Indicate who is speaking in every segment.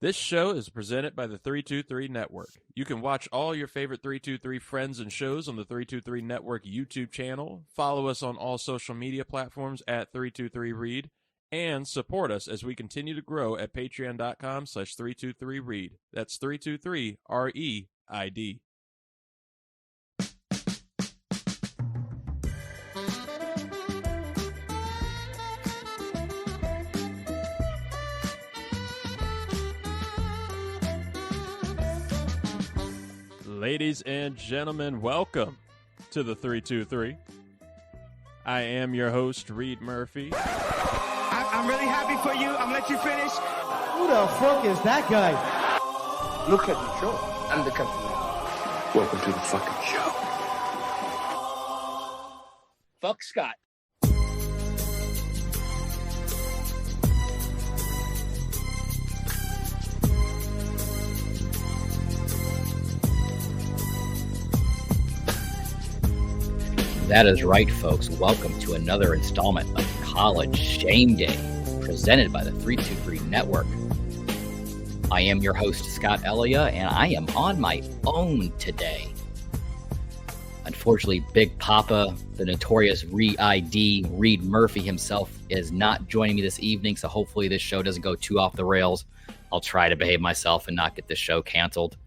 Speaker 1: This show is presented by the 323 Network. You can watch all your favorite 323 friends and shows on the 323 Network YouTube channel, follow us on all social media platforms at 323read, and support us as we continue to grow at patreon.com/323read. That's 323REID. Ladies and gentlemen, welcome to the 323. I am your host, Reed Murphy.
Speaker 2: I'm really happy for you. I'm gonna let you finish.
Speaker 3: Who the fuck is that guy?
Speaker 2: Look at the show. I'm the captain.
Speaker 4: Welcome to the fucking show.
Speaker 2: Fuck Scott.
Speaker 5: That is right, folks. Welcome to another installment of College Shame Day, presented by the 323 Network. I am your host, Scott Ellia, and I am on my own today. Unfortunately, Big Papa, the notorious Reed Murphy himself, is not joining me this evening, so hopefully this show doesn't go too off the rails. I'll try to behave myself and not get this show canceled.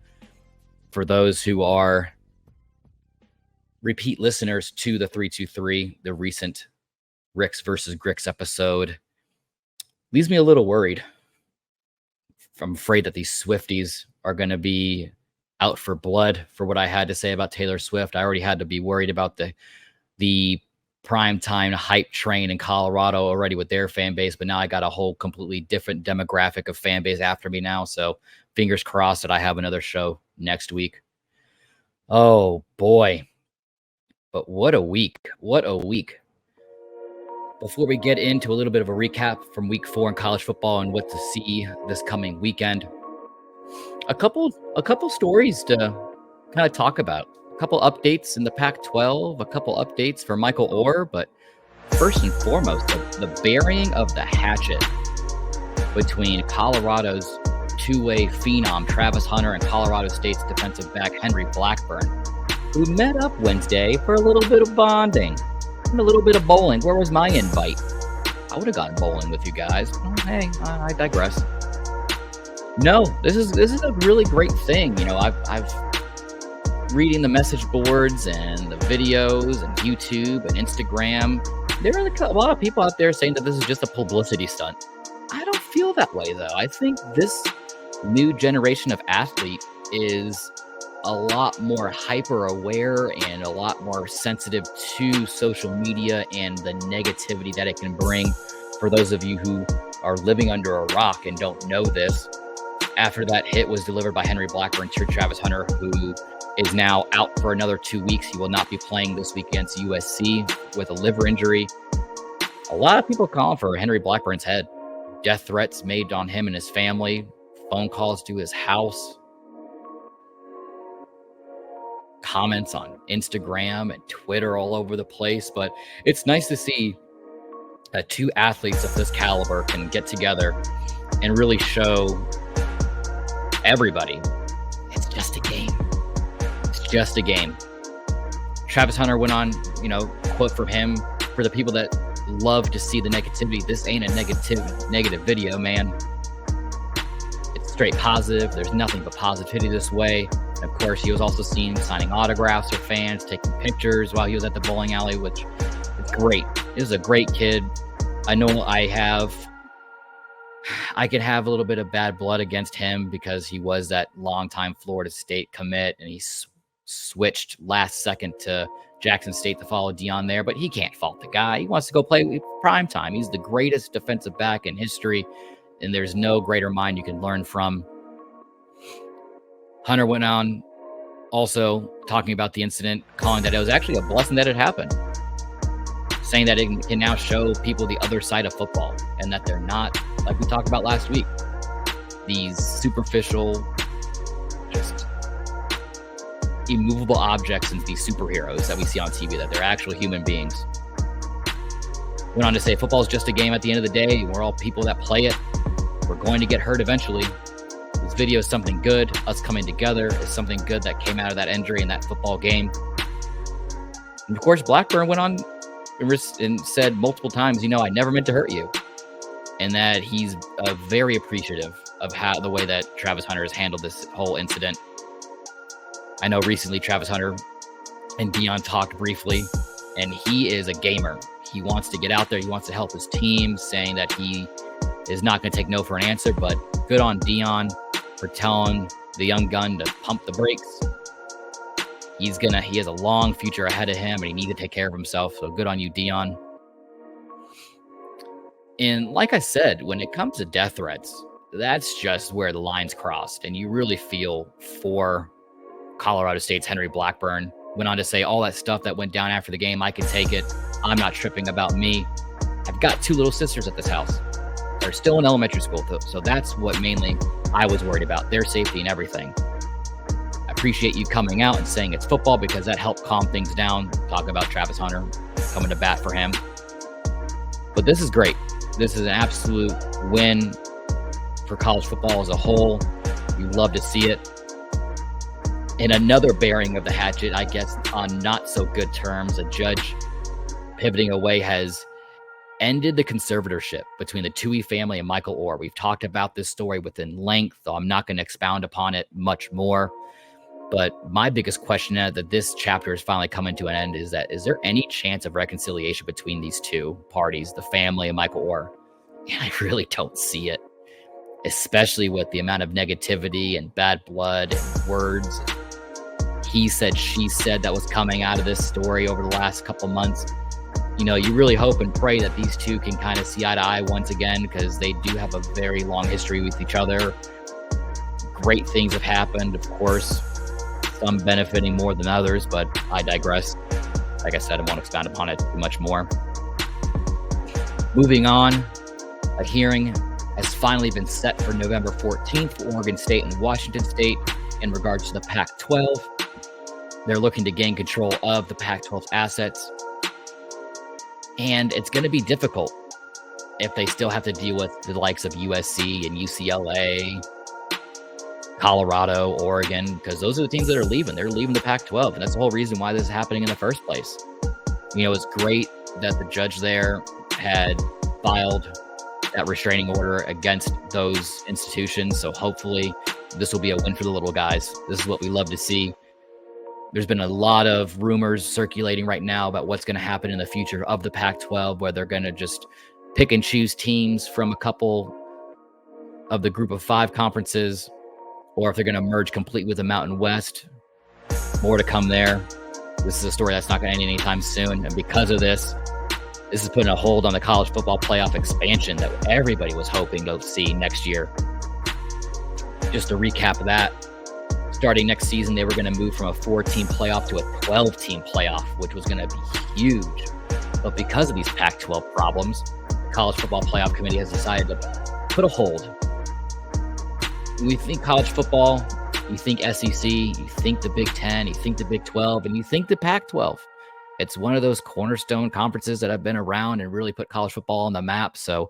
Speaker 5: For those who are repeat listeners to the 323, the recent Ricks versus Gricks episode leaves me a little worried. I'm afraid that these Swifties are going to be out for blood for what I had to say about Taylor Swift. I already had to be worried about the primetime hype train in Colorado already with their fan base, but now I got a whole completely different demographic of fan base after me now. So fingers crossed that I have another show next week. Oh boy. But what a week. What a week. Before we get into a little bit of a recap from week 4 in college football and what to see this coming weekend, a couple stories to kind of talk about. A couple updates in the Pac-12, a couple updates for Michael Oher, but first and foremost, the burying of the hatchet between Colorado's two-way phenom Travis Hunter and Colorado State's defensive back Henry Blackburn, who met up Wednesday for a little bit of bonding and a little bit of bowling. Where was my invite? I would have gone bowling with you guys. Oh, hey, I digress. No, this is a really great thing. You know, I've reading the message boards and the videos and YouTube and Instagram. There are a lot of people out there saying that this is just a publicity stunt. I don't feel that way, though. I think this new generation of athlete is a lot more hyper aware and a lot more sensitive to social media and the negativity that it can bring. For those of you who are living under a rock and don't know this, after that hit was delivered by Henry Blackburn to Travis Hunter, who is now out for another 2 weeks. He will not be playing this week against USC with a liver injury. A lot of people calling for Henry Blackburn's head. Death threats made on him and his family, phone calls to his house, comments on Instagram and Twitter all over the place. But it's nice to see that two athletes of this caliber can get together and really show everybody it's just a game. It's just a game. Travis Hunter went on, quote from him, for the people that love to see the negativity, this ain't a negative video, man. It's straight positive. There's nothing but positivity this way. And of course, he was also seen signing autographs for fans, taking pictures while he was at the bowling alley, which is great. He was a great kid. I know I could have a little bit of bad blood against him because he was that longtime Florida State commit, and he switched last second to Jackson State to follow Deion there, but he can't fault the guy. He wants to go play prime time. He's the greatest defensive back in history, and there's no greater mind you can learn from. Hunter went on also talking about the incident, calling that it was actually a blessing that it happened, saying that it can now show people the other side of football and that they're not, like we talked about last week, these superficial, just immovable objects and these superheroes that we see on TV, that they're actual human beings. Went on to say football is just a game at the end of the day. We're all people that play it. We're going to get hurt eventually. video is something good. Us coming together is something good that came out of that injury in that football game. And of course, Blackburn went on and said multiple times, I never meant to hurt you. And that he's very appreciative of the way that Travis Hunter has handled this whole incident. I know recently Travis Hunter and Dion talked briefly, and he is a gamer. He wants to get out there. He wants to help his team, saying that he is not going to take no for an answer. But good on Dion for telling the young gun to pump the brakes. He has a long future ahead of him, and he needs to take care of himself. So good on you, Dion. And like I said, when it comes to death threats, that's just where the line's crossed. And you really feel for Colorado State's Henry Blackburn. Went on to say all that stuff that went down after the game, I can take it. I'm not tripping about me. I've got 2 little sisters at this house. They're still in elementary school, so that's what mainly I was worried about, their safety and everything. I appreciate you coming out and saying it's football because that helped calm things down. Talk about Travis Hunter coming to bat for him. But this is great. This is an absolute win for college football as a whole. You love to see it. In another bearing of the hatchet, I guess on not so good terms, a judge pivoting away has ended the conservatorship between the Toohey family and Michael Oher. We've talked about this story within length, so I'm not going to expound upon it much more. But my biggest question now that this chapter is finally coming to an end is there any chance of reconciliation between these two parties, the family and Michael Oher? And I really don't see it, especially with the amount of negativity and bad blood and words. He said, she said that was coming out of this story over the last couple months. You really hope and pray that these two can kind of see eye to eye once again, because they do have a very long history with each other. Great things have happened, of course, some benefiting more than others, but I digress. Like I said, I won't expound upon it too much more. Moving on, a hearing has finally been set for November 14th for Oregon State and Washington State in regards to the Pac-12. They're looking to gain control of the Pac-12's assets. And it's going to be difficult if they still have to deal with the likes of USC and UCLA, Colorado, Oregon, because those are the teams that are leaving. They're leaving the Pac-12, and that's the whole reason why this is happening in the first place. It's great that the judge there had filed that restraining order against those institutions, so hopefully this will be a win for the little guys. This is what we love to see. There's been a lot of rumors circulating right now about what's going to happen in the future of the Pac-12, where they're going to just pick and choose teams from a couple of the group of 5 conferences, or if they're going to merge complete with the Mountain West. More to come there. This is a story that's not going to end anytime soon. And because of this is putting a hold on the college football playoff expansion that everybody was hoping to see next year. Just to recap that, starting next season, they were going to move from a 4-team playoff to a 12-team playoff, which was going to be huge. But because of these Pac-12 problems, the College Football Playoff Committee has decided to put a hold. When you think college football, you think SEC, you think the Big Ten, you think the Big 12, and you think the Pac-12. It's one of those cornerstone conferences that have been around and really put college football on the map. So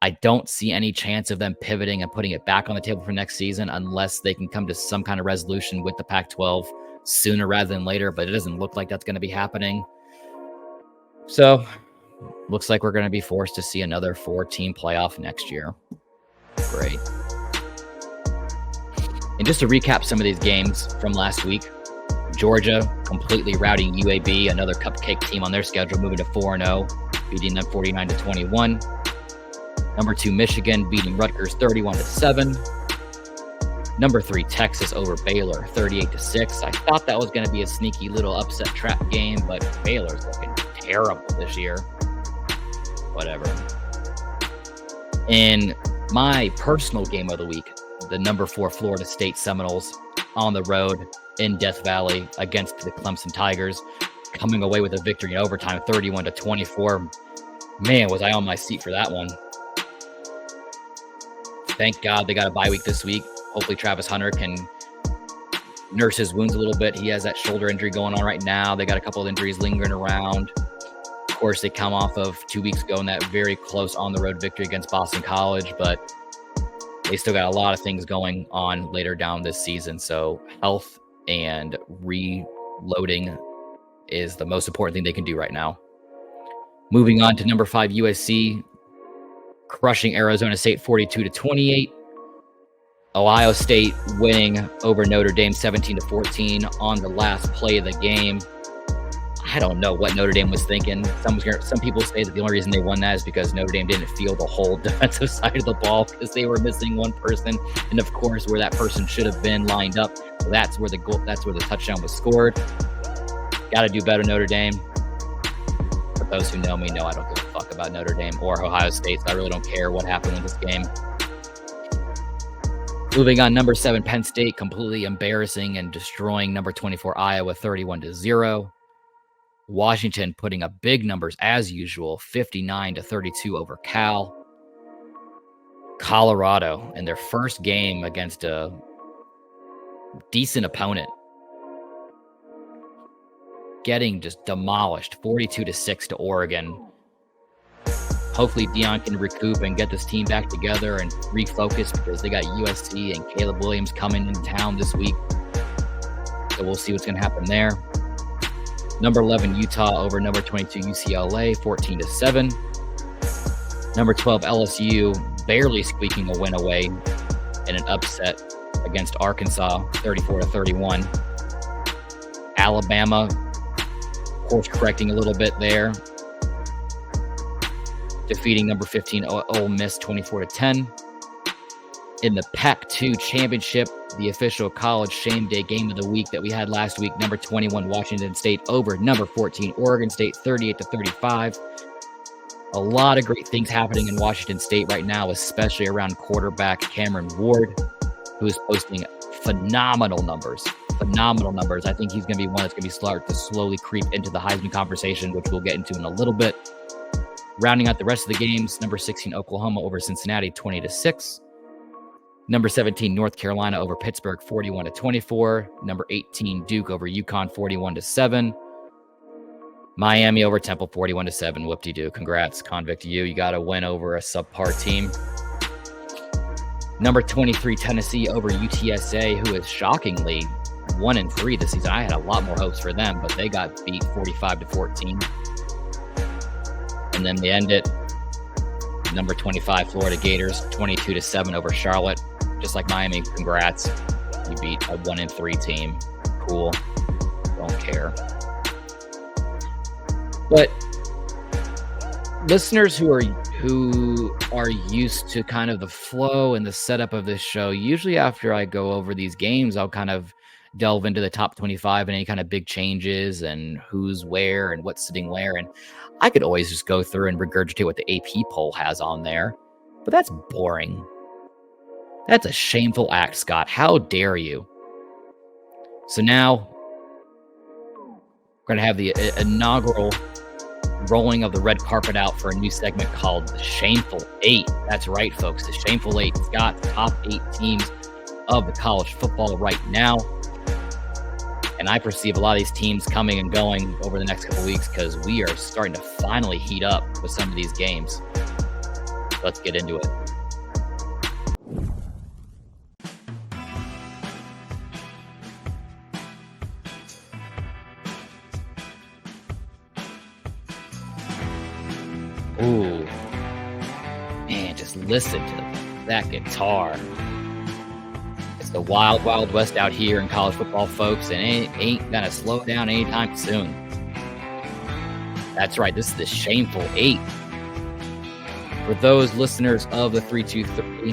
Speaker 5: I don't see any chance of them pivoting and putting it back on the table for next season unless they can come to some kind of resolution with the Pac-12 sooner rather than later, but it doesn't look like that's going to be happening. So looks like we're going to be forced to see another 4-team playoff next year. Great. And just to recap some of these games from last week, Georgia completely routing UAB, another cupcake team on their schedule, moving to 4-0, beating them 49-21. Number 2, Michigan beating Rutgers 31-7. Number 3, Texas over Baylor 38-6. I thought that was going to be a sneaky little upset trap game, but Baylor's looking terrible this year. Whatever. In my personal game of the week, the number 4 Florida State Seminoles on the road in Death Valley against the Clemson Tigers, coming away with a victory in overtime, 31-24. Man, was I on my seat for that one. Thank God they got a bye week this week. Hopefully Travis Hunter can nurse his wounds a little bit. He has that shoulder injury going on right now. They got a couple of injuries lingering around. Of course, they come off of 2 weeks ago in that very close on-the-road victory against Boston College, but they still got a lot of things going on later down this season. So health and reloading is the most important thing they can do right now. Moving on to number 5, USC, crushing Arizona State 42-28. Ohio State winning over Notre Dame 17-14 on the last play of the game. I don't know what Notre Dame was thinking. Some people say that the only reason they won that is because Notre Dame didn't field the whole defensive side of the ball because they were missing one person, and of course, where that person should have been lined up, that's where the touchdown was scored. Got to do better, Notre Dame. For those who know me, know I don't give a fuck about Notre Dame or Ohio State, so I really don't care what happened with this game. Moving on, number 7, Penn State, completely embarrassing and destroying number 24, Iowa, 31-0. Washington putting up big numbers as usual, 59-32 over Cal. Colorado in their first game against a decent opponent, getting just demolished, 42-6 to Oregon. Hopefully Dion can recoup and get this team back together and refocus because they got USC and Caleb Williams coming in town this week. So we'll see what's going to happen there. Number 11, Utah over number 22, UCLA, 14-7. Number 12, LSU, barely squeaking a win away in an upset against Arkansas, 34-31. Alabama, course correcting a little bit there, defeating number 15, Ole Miss, 24-10. In the Pac-2 championship, the official college shame day game of the week that we had last week, number 21, Washington State over number 14, Oregon State, 38-35. A lot of great things happening in Washington State right now, especially around quarterback Cameron Ward, who is posting phenomenal numbers. I think he's going to be one that's going to start to slowly creep into the Heisman conversation, which we'll get into in a little bit. Rounding out the rest of the games, number 16, Oklahoma over Cincinnati, 20-6. Number 17, North Carolina over Pittsburgh, 41-24. Number 18, Duke over UConn, 41-7. Miami over Temple, 41-7. Whoop-de-doo. Congrats, Convict U. You got a win over a subpar team. Number 23, Tennessee over UTSA, who is shockingly 1-3 this season. I had a lot more hopes for them, but they got beat 45-14. And then they end it. Number 25, Florida Gators, 22-7 over Charlotte. Just like Miami, congrats. You beat a 1-3 team. Cool. Don't care. But listeners who are used to kind of the flow and the setup of this show, usually after I go over these games, I'll kind of delve into the top 25 and any kind of big changes and who's where and what's sitting where. And I could always just go through and regurgitate what the AP poll has on there, but that's boring. That's a shameful act, Scott. How dare you? So now we're going to have the inaugural rolling of the red carpet out for a new segment called the Shameful Eight. That's right, folks. The Shameful Eight. It's got the top 8 teams of the college football right now. And I perceive a lot of these teams coming and going over the next couple weeks because we are starting to finally heat up with some of these games. Let's get into it. Ooh, man, just listen to that guitar. It's the wild, wild west out here in college football, folks, and it ain't gonna slow down anytime soon. That's right, this is the Shameful Eight. For those listeners of the 323,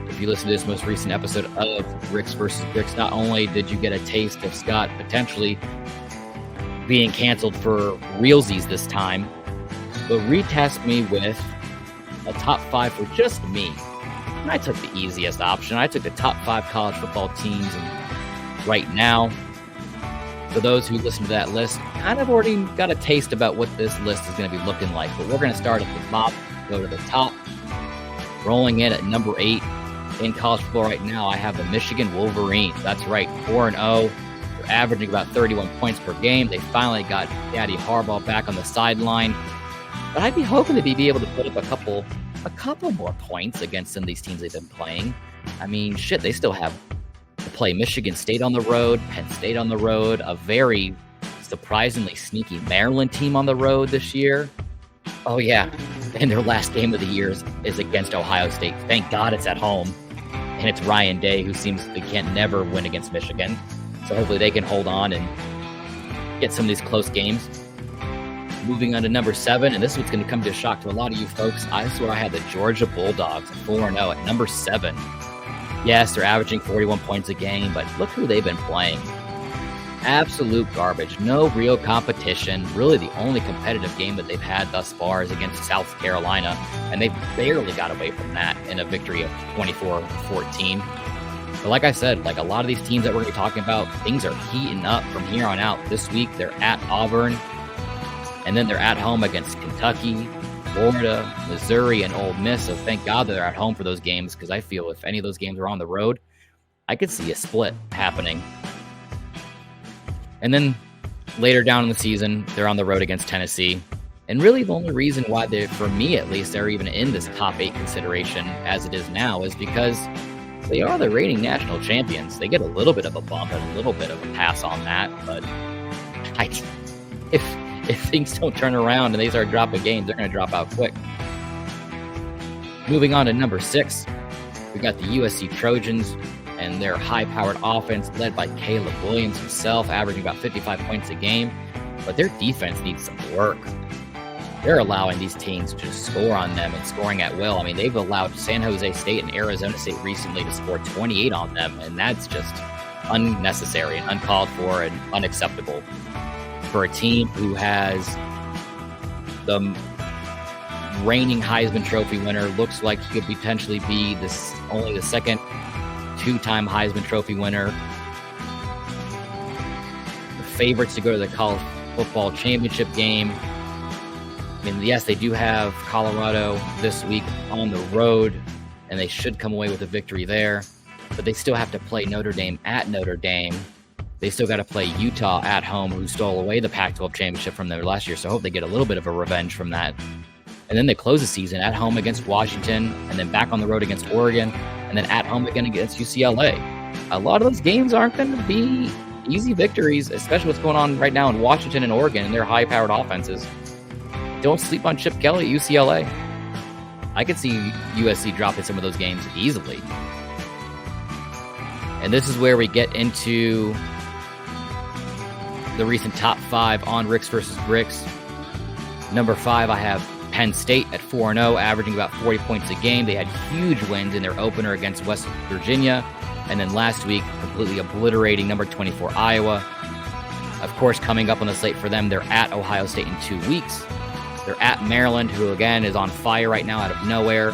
Speaker 5: if you listen to this most recent episode of Ricks versus Bricks, not only did you get a taste of Scott potentially being canceled for realsies this time, but retest me with a top 5 for just me. And I took the easiest option. I took the top 5 college football teams right now. For those who listen to that list, kind of already got a taste about what this list is going to be looking like. But we're going to start at the bottom, go to the top. Rolling in at number 8 in college football right now, I have the Michigan Wolverines. That's right, 4-0. They're averaging about 31 points per game. They finally got Daddy Harbaugh back on the sideline. But I'd be hoping that he'd be able to put up a couple a couple more points against some of these teams they've been playing. I mean, shit, they still have to play Michigan State on the road, Penn State on the road, a very surprisingly sneaky Maryland team on the road this year. Oh, yeah. And their last game of the year is against Ohio State. Thank God it's at home. And it's Ryan Day, who seems they can't never win against Michigan. So hopefully they can hold on and get some of these close games. Moving on to number 7, and this one's going to come to a shock to a lot of you folks. I swear I had the Georgia Bulldogs 4-0 at number 7. Yes, they're averaging 41 points a game, but look who they've been playing. Absolute garbage. No real competition. Really, the only competitive game that they've had thus far is against South Carolina, and they barely got away from that in a victory of 24-14. But like I said, like a lot of these teams that we're going to be talking about, things are heating up from here on out. This week, they're at Auburn, and then they're at home against Kentucky, Florida, Missouri, and Ole Miss. So thank God they're at home for those games, because I feel if any of those games are on the road, I could see a split happening. And then later down in the season, they're on the road against Tennessee. And really the only reason why they, for me at least, they're even in this top 8 consideration as it is now is because they are the reigning national champions. They get a little bit of a bump and a little bit of a pass on that. But if things don't turn around and they start dropping games, they're going to drop out quick. Moving on to number 6, we got the USC Trojans and their high-powered offense led by Caleb Williams himself, averaging about 55 points a game. But their defense needs some work. They're allowing these teams to just score on them and scoring at will. I mean, they've allowed San Jose State and Arizona State recently to score 28 on them, and that's just unnecessary and uncalled for and unacceptable for a team who has the reigning Heisman Trophy winner. Looks like he could potentially be only the second 2-time Heisman Trophy winner. The favorites to go to the college football championship game. I mean, yes, they do have Colorado this week on the road, and they should come away with a victory there. But they still have to play Notre Dame at Notre Dame. They still got to play Utah at home, who stole away the Pac-12 championship from them last year. So I hope they get a little bit of a revenge from that. And then they close the season at home against Washington, and then back on the road against Oregon, and then at home again against UCLA. A lot of those games aren't going to be easy victories, especially what's going on right now in Washington and Oregon and their high-powered offenses. Don't sleep on Chip Kelly at UCLA. I could see USC dropping some of those games easily. And this is where we get into the recent top 5 on Ricks versus Bricks. Number 5, I have Penn State at 4-0, averaging about 40 points a game. They had huge wins in their opener against West Virginia, and then last week, completely obliterating number 24 Iowa. Of course, coming up on the slate for them, they're at Ohio State in 2 weeks. They're at Maryland, who again is on fire right now out of nowhere.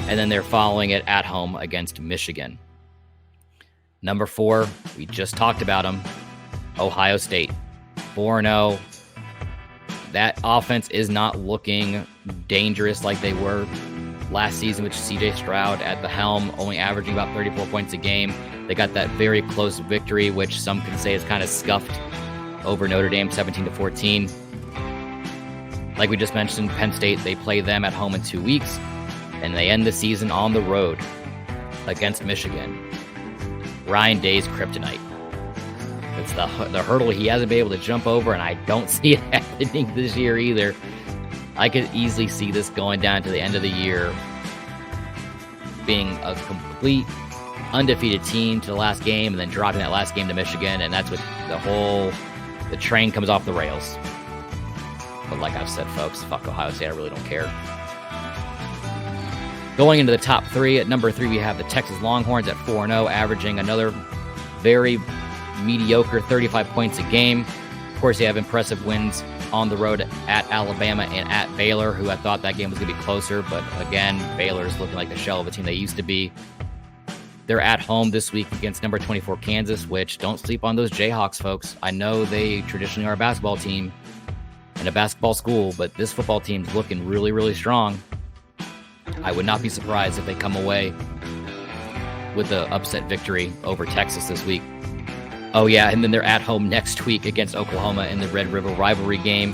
Speaker 5: And then they're following it at home against Michigan. Number 4, we just talked about them, Ohio State, 4-0. That offense is not looking dangerous like they were last season with C.J. Stroud at the helm, only averaging about 34 points a game. They got that very close victory, which some can say is kind of scuffed over Notre Dame, 17-14. Like we just mentioned, Penn State, they play them at home in 2 weeks, and they end the season on the road against Michigan. Ryan Day's kryptonite. It's the hurdle he hasn't been able to jump over, and I don't see it happening this year either. I could easily see this going down to the end of the year being a complete undefeated team to the last game and then dropping that last game to Michigan, and that's what the train comes off the rails. But like I've said, folks, fuck Ohio State. I really don't care. Going into the top 3, at number 3, we have the Texas Longhorns at 4-0, averaging another very mediocre 35 points a game. Of course, they have impressive wins on the road at Alabama and at Baylor, who I thought that game was going to be closer. But again, Baylor's looking like the shell of a team they used to be. They're at home this week against number 24 Kansas, which don't sleep on those Jayhawks, folks. I know they traditionally are a basketball team and a basketball school, but this football team's looking really, really strong. I would not be surprised if they come away with the upset victory over Texas this week. Oh, yeah, and then they're at home next week against Oklahoma in the Red River rivalry game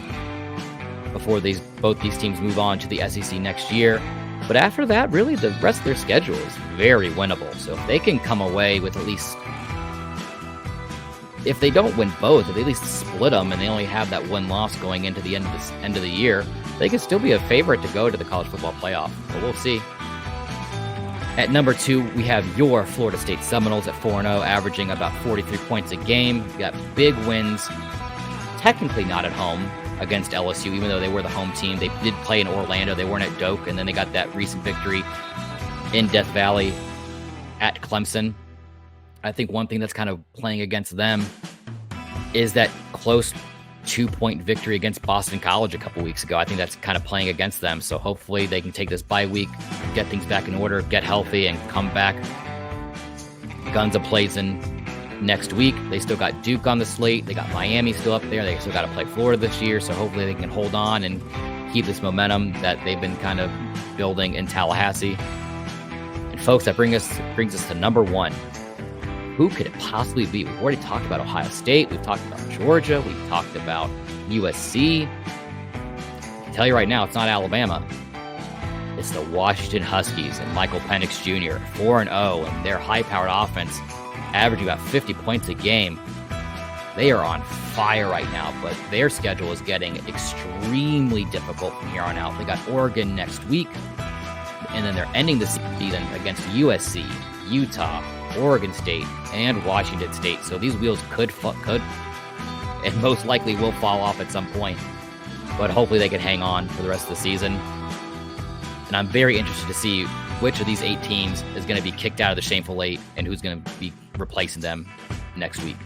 Speaker 5: before these both these teams move on to the SEC next year. But after that, really, the rest of their schedule is very winnable. So if they can come away with at least, if they don't win both, if they at least split them and they only have that one loss going into the end of the year, they could still be a favorite to go to the college football playoff. But we'll see. At number 2, we have your Florida State Seminoles at 4-0, averaging about 43 points a game. You got big wins, technically not at home against LSU, even though they were the home team. They did play in Orlando. They weren't at Doak, and then they got that recent victory in Death Valley at Clemson. I think one thing that's kind of playing against them is that close 2-point victory against Boston College a couple weeks ago. I think that's kind of playing against them. So hopefully they can take this bye week, get things back in order, get healthy, and come back guns a-blazing next week. They still got Duke on the slate. They got Miami still up there. They still got to play Florida this year. So hopefully they can hold on and keep this momentum that they've been kind of building in Tallahassee. And folks, that brings us to number 1. Who could it possibly be? We've already talked about Ohio State. We've talked about Georgia. We've talked about USC. I can tell you right now, it's not Alabama. It's the Washington Huskies and Michael Penix Jr. 4-0, and their high-powered offense averaging about 50 points a game. They are on fire right now, but their schedule is getting extremely difficult from here on out. They got Oregon next week, and then they're ending the season against USC, Utah, Oregon State, and Washington State. So these wheels could and most likely will fall off at some point. But hopefully they can hang on for the rest of the season. And I'm very interested to see which of these 8 teams is going to be kicked out of the Shameful Eight and who's going to be replacing them next week.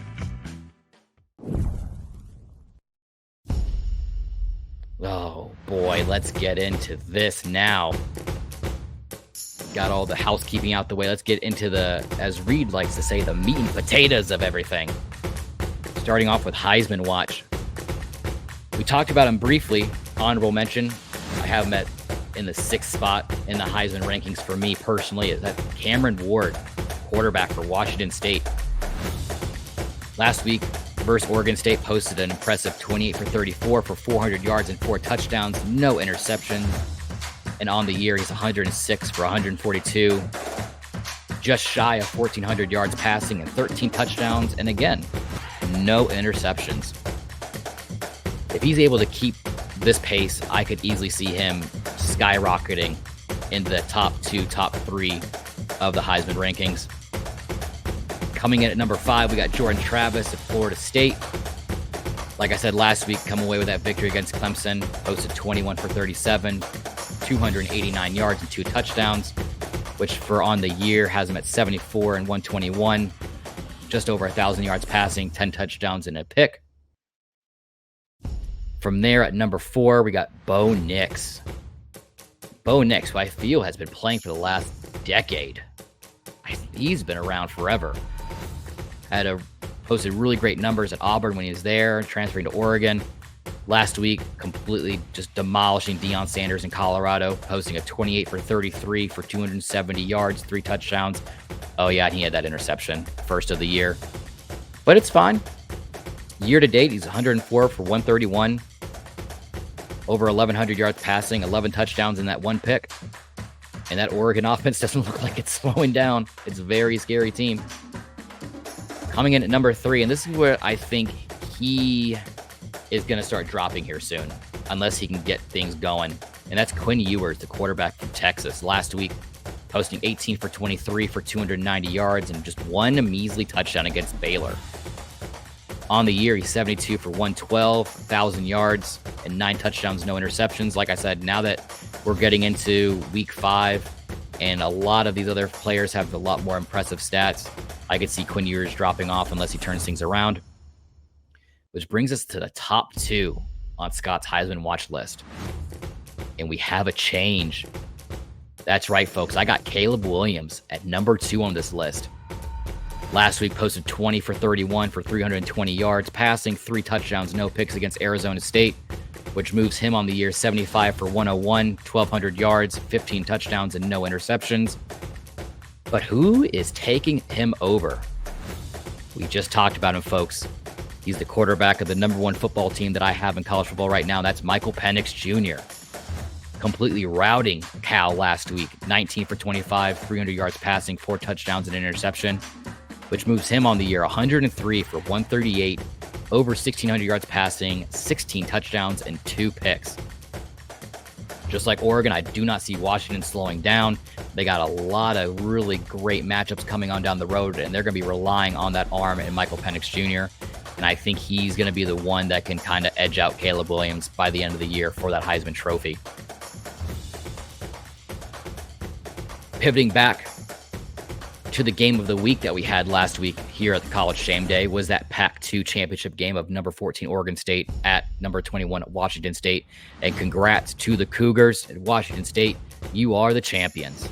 Speaker 5: Oh boy, let's get into this now. Got all the housekeeping out the way. Let's get into the, as Reed likes to say, the meat and potatoes of everything. Starting off with Heisman Watch. We talked about him briefly. Honorable mention. I have him in the 6th spot in the Heisman rankings for me personally. Is that Cameron Ward, quarterback for Washington State. Last week versus Oregon State, posted an impressive 28 for 34 for 400 yards and 4 touchdowns, no interceptions. And on the year, he's 106 for 142, just shy of 1,400 yards passing and 13 touchdowns. And again, no interceptions. If he's able to keep this pace, I could easily see him skyrocketing into the top 2, top 3 of the Heisman rankings. Coming in at number 5, we got Jordan Travis at Florida State. Like I said last week, come away with that victory against Clemson, posted 21 for 37, 289 yards and 2 touchdowns, which for on the year has him at 74 and 121, just over 1,000 yards passing, 10 touchdowns and a pick. From there at number 4, we got Bo Nix. Bo Nix, who I feel has been playing for the last decade. He's been around forever. Posted really great numbers at Auburn when he was there, transferring to Oregon. Last week, completely just demolishing Deion Sanders in Colorado, posting a 28 for 33 for 270 yards, 3 touchdowns. Oh yeah, and he had that interception, first of the year. But it's fine. Year to date, he's 104 for 131, over 1,100 yards passing, 11 touchdowns in that 1 pick. And that Oregon offense doesn't look like it's slowing down. It's a very scary team. Coming in at number 3, and this is where I think he is going to start dropping here soon, unless he can get things going. And that's Quinn Ewers, the quarterback from Texas. Last week, posting 18 for 23 for 290 yards and just 1 measly touchdown against Baylor. On the year, he's 72 for 112, 1,000 yards, and 9 touchdowns, no interceptions. Like I said, now that we're getting into week 5, and a lot of these other players have a lot more impressive stats, I could see Quinn Ewers dropping off unless he turns things around. Which brings us to the top 2 on Scott's Heisman watch list. And we have a change. That's right, folks. I got Caleb Williams at number 2 on this list. Last week, posted 20 for 31 for 320 yards, passing, 3 touchdowns, no picks against Arizona State, which moves him on the year 75 for 101, 1,200 yards, 15 touchdowns, and no interceptions. But who is taking him over? We just talked about him, folks. He's the quarterback of the number 1 football team that I have in college football right now. That's Michael Penix Jr. completely routing Cal last week. 19 for 25, 300 yards passing, 4 touchdowns and an interception, which moves him on the year 103 for 138, over 1,600 yards passing, 16 touchdowns, and 2 picks. Just like Oregon, I do not see Washington slowing down. They got a lot of really great matchups coming on down the road, and they're going to be relying on that arm and Michael Penix Jr., and I think he's going to be the one that can kind of edge out Caleb Williams by the end of the year for that Heisman Trophy. Pivoting back to the game of the week that we had last week here at the College Shame Day was that Pac-2 championship game of number 14 Oregon State at number 21 Washington State. And congrats to the Cougars at Washington State. You are the champions.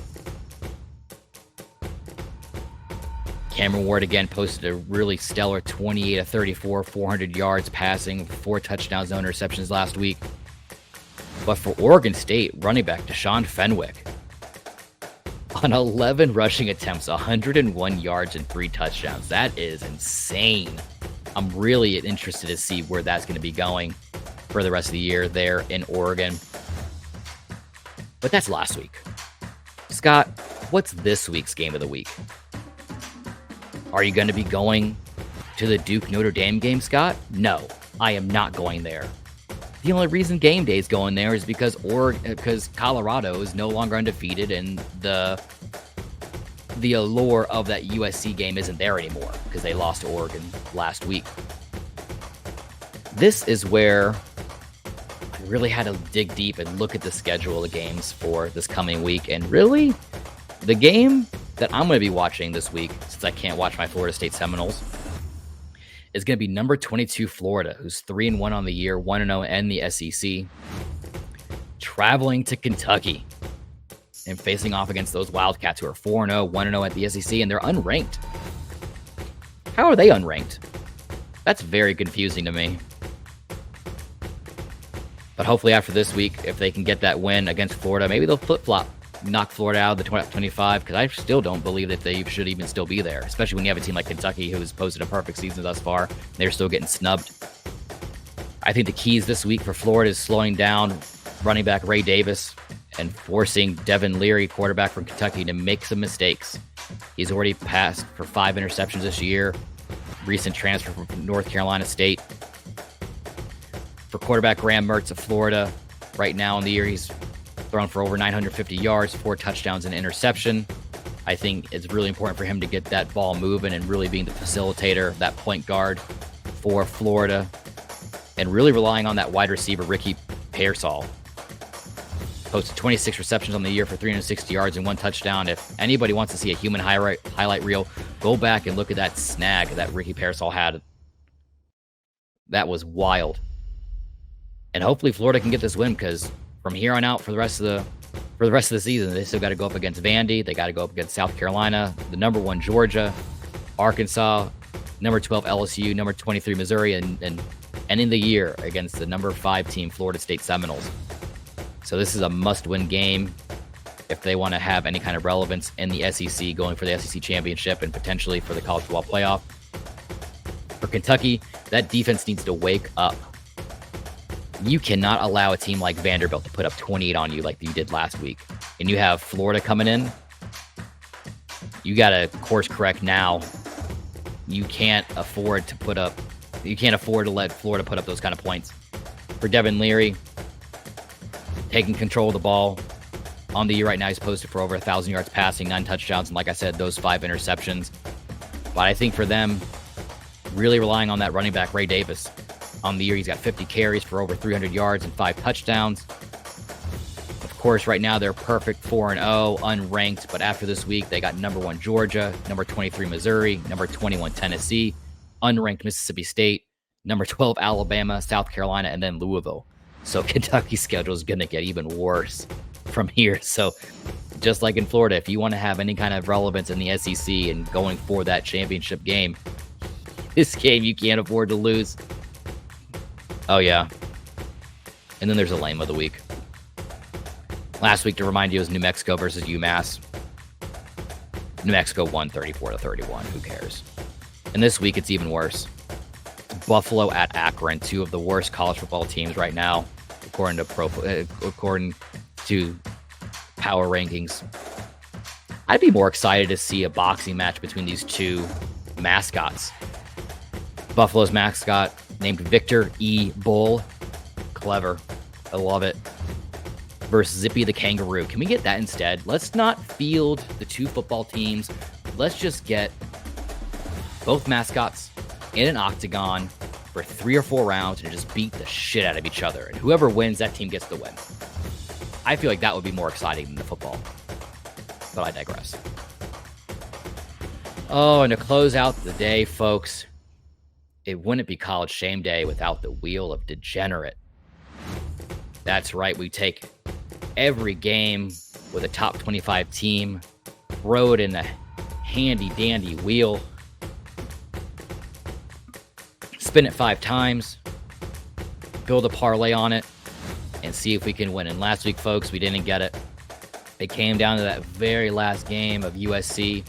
Speaker 5: Cameron Ward again posted a really stellar 28 of 34, 400 yards passing, 4 touchdowns, no interceptions last week. But for Oregon State, running back Deshaun Fenwick, on 11 rushing attempts, 101 yards and 3 touchdowns. That is insane. I'm really interested to see where that's going to be going for the rest of the year there in Oregon. But that's last week. Scott, what's this week's game of the week? Are you going to be going to the Duke Notre Dame game, Scott? No, I am not going there. The only reason game day is going there is because Colorado is no longer undefeated, and the allure of that USC game isn't there anymore because they lost to Oregon last week. This is where I really had to dig deep and look at the schedule of the games for this coming week, and really, the game that I'm going to be watching this week, since I can't watch my Florida State Seminoles, is going to be number 22 Florida, who's 3-1 on the year, 1-0 in the SEC, traveling to Kentucky and facing off against those Wildcats who are 4-0, 1-0 at the SEC, and they're unranked. How are they unranked? That's very confusing to me. But hopefully after this week, if they can get that win against Florida, maybe they'll flip-flop, knock Florida out of the 25, because I still don't believe that they should even still be there, especially when you have a team like Kentucky who's posted a perfect season thus far. They're still getting snubbed. I think the keys this week for Florida is slowing down running back Ray Davis and forcing Devin Leary, quarterback from Kentucky, to make some mistakes. He's already passed for 5 interceptions this year. Recent transfer from North Carolina State. For quarterback Graham Mertz of Florida, right now in the year, he's thrown for over 950 yards, 4 touchdowns and interception. I think it's really important for him to get that ball moving and really being the facilitator, that point guard for Florida, and really relying on that wide receiver, Ricky Pearsall. Posted 26 receptions on the year for 360 yards and 1 touchdown. If anybody wants to see a human highlight reel, go back and look at that snag that Ricky Pearsall had. That was wild. And hopefully Florida can get this win, because from here on out, for the rest of the season, they still got to go up against Vandy. They got to go up against South Carolina, the number 1 Georgia, Arkansas, number 12 LSU, number 23 Missouri, and ending the year against the number 5 team Florida State Seminoles. So this is a must-win game if they want to have any kind of relevance in the SEC, going for the SEC championship and potentially for the college football playoff. For Kentucky, that defense needs to wake up. You cannot allow a team like Vanderbilt to put up 28 on you like you did last week. And you have Florida coming in. You got to course correct now. You can't afford to let Florida put up those kind of points. For Devin Leary, taking control of the ball on the year right now, he's posted for over 1,000 yards passing, 9 touchdowns, and like I said, those 5 interceptions. But I think for them, really relying on that running back, Ray Davis. On the year, he's got 50 carries for over 300 yards and 5 touchdowns. Of course, right now they're perfect 4-0, unranked, but after this week, they got number 1 Georgia, number 23 Missouri, number 21 Tennessee, unranked Mississippi State, number 12 Alabama, South Carolina, and then Louisville. So Kentucky's schedule is going to get even worse from here. So just like in Florida, if you want to have any kind of relevance in the SEC and going for that championship game, this game you can't afford to lose. Oh, yeah. And then there's a lame of the week. Last week, to remind you, was New Mexico versus UMass. New Mexico won 34-31. Who cares? And this week, it's even worse. Buffalo at Akron, 2 of the worst college football teams right now, according to power rankings. I'd be more excited to see a boxing match between these two mascots. Buffalo's mascot named Victor E. Bull. Clever. I love it. Versus Zippy the Kangaroo. Can we get that instead? Let's not field the two football teams. Let's just get both mascots in an octagon for 3 or 4 rounds and just beat the shit out of each other. And whoever wins, that team gets the win. I feel like that would be more exciting than the football. But I digress. Oh, and to close out the day, folks, it wouldn't be College Shame Day without the Wheel of Degenerate. That's right, we take every game with a top 25 team, throw it in a handy-dandy wheel, spin it 5 times, build a parlay on it, and see if we can win. And last week, folks, we didn't get it. It came down to that very last game of USC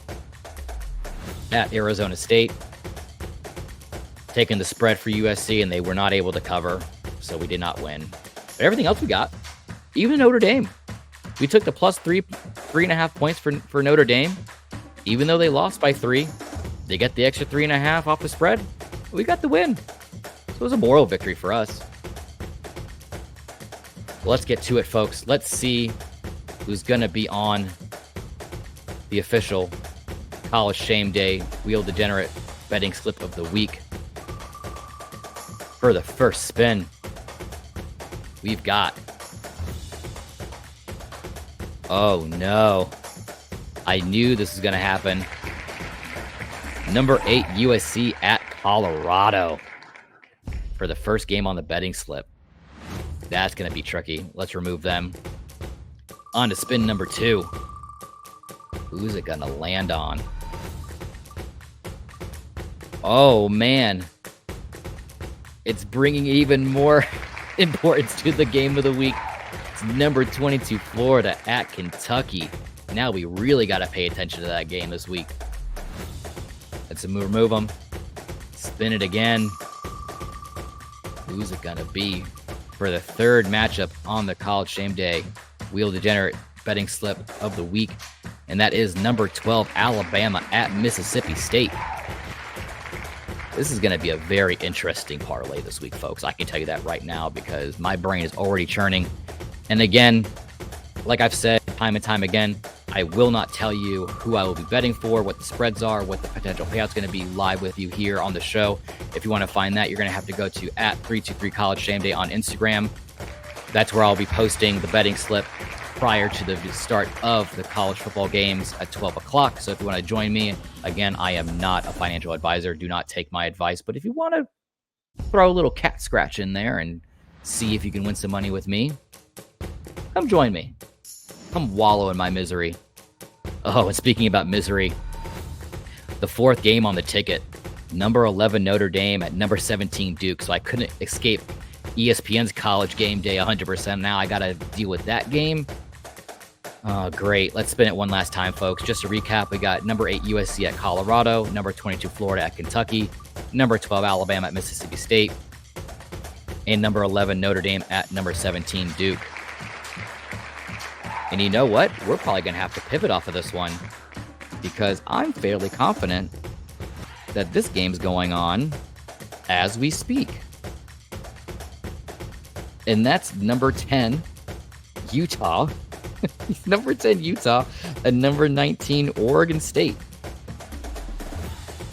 Speaker 5: at Arizona State, taking the spread for USC, and they were not able to cover, so we did not win. But everything else we got, even Notre Dame. We took the plus 3.5 points for Notre Dame. Even though they lost by 3, they get the extra 3.5 off the spread. We got the win. So it was a moral victory for us. Let's get to it, folks. Let's see who's going to be on the official College Shame Day Wheel Degenerate betting slip of the week. For the first spin, we've got... Oh, no. I knew this was going to happen. Number 8 USC at Colorado for the first game on the betting slip. That's going to be tricky. Let's remove them. On to spin number 2. Who's it going to land on? Oh, man. It's bringing even more importance to the game of the week. It's number 22 Florida at Kentucky. Now we really got to pay attention to that game this week. Let's remove them. Spin it again. Who's it going to be for the third matchup on the College Shame Day Wheel Degenerate betting slip of the week? And that is number 12 Alabama at Mississippi State. This is going to be a very interesting parlay this week, folks. I can tell you that right now because my brain is already churning. And again, like I've said time and time again, I will not tell you who I will be betting for, what the spreads are, what the potential payout's going to be live with you here on the show. If you want to find that, you're going to have to go to @323 College Shame Day on Instagram. That's where I'll be posting the betting slip prior to the start of the college football games at 12 o'clock. So if you want to join me, again, I am not a financial advisor. Do not take my advice. But if you want to throw a little cat scratch in there and see if you can win some money with me, come join me. Come wallow in my misery. Oh, and speaking about misery, the fourth game on the ticket, number 11 Notre Dame at number 17 Duke. So I couldn't escape ESPN's College Game Day 100%. Now I got to deal with that game. Oh, great. Let's spin it one last time, folks. Just to recap, we got number 8 USC at Colorado, number 22 Florida at Kentucky, number 12 Alabama at Mississippi State, and number 11 Notre Dame at number 17 Duke. And you know what? We're probably going to have to pivot off of this one because I'm fairly confident that this game's going on as we speak. And that's number 10, Utah. Number 10, Utah, and number 19, Oregon State.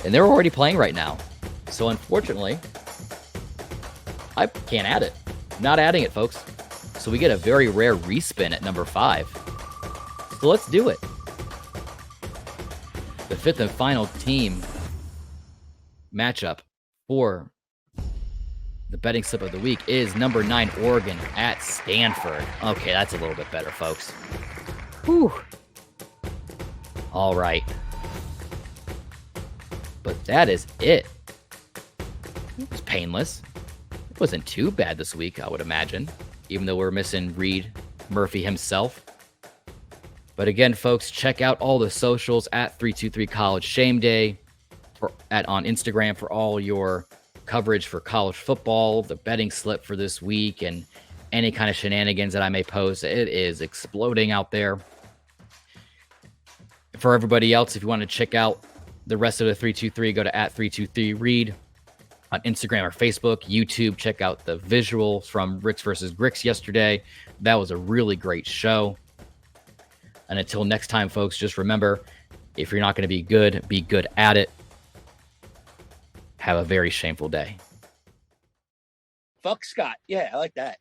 Speaker 5: And they're already playing right now. So unfortunately, I can't add it. Not adding it, folks. So we get a very rare respin at number 5. So let's do it. The fifth and final team matchup for the betting slip of the week is number 9 Oregon at Stanford. Okay, that's a little bit better, folks. Whew. All right. But that is it. It was painless. It wasn't too bad this week, I would imagine, even though we're missing Reed Murphy himself. But again, folks, check out all the socials at 323 College Shame Day on Instagram for all your coverage for college football, the betting slip for this week, and any kind of shenanigans that I may post. It is exploding out there. For everybody else, if you want to check out the rest of the 323, go to @323read on Instagram or Facebook, YouTube. Check out the visuals from Ricks versus Gricks yesterday. That was a really great show. And until next time, folks, just remember, if you're not going to be good at it. Have a very shameful day.
Speaker 6: Fuck Scott. Yeah, I like that.